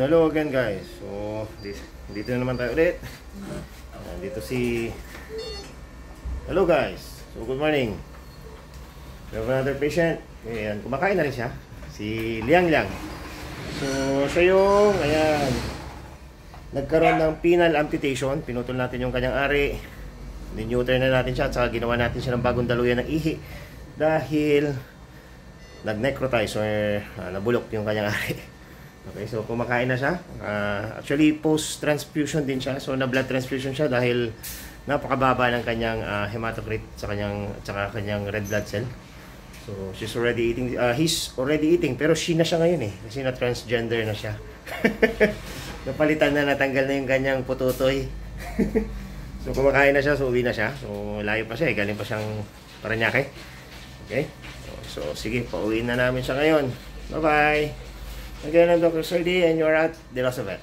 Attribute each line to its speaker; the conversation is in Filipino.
Speaker 1: Hello again guys. So dito na naman tayo ulit. Dito si Hello guys. So good morning. We have another patient. Ayan, kumakain na rin siya. Si Liang Liang. So siya yung ayan, nagkaroon ng penile amputation. Pinutol natin yung kanyang ari. Dineuter na natin siya at saka ginawa natin siya ng bagong daluyan ng ihi dahil nag-necrotize or nabulok yung kanyang ari. Okay, so kumakain na siya. Actually, post-transfusion din siya. So, na-blood transfusion siya dahil napakababa ng kanyang hematocrit sa kanyang red blood cell. So, she's already eating. He's already eating, pero she na siya ngayon eh. Kasi na-transgender na siya. Napalitan na, natanggal na yung kanyang pututoy. So, kumakain na siya, so uwi na siya. So, layo pa siya eh. Galing pa siyang Parañaque. Okay? So, sige, pauwiin na namin siya ngayon. Bye-bye! Again, I'm Dr. Soydi and you're at De La Savet.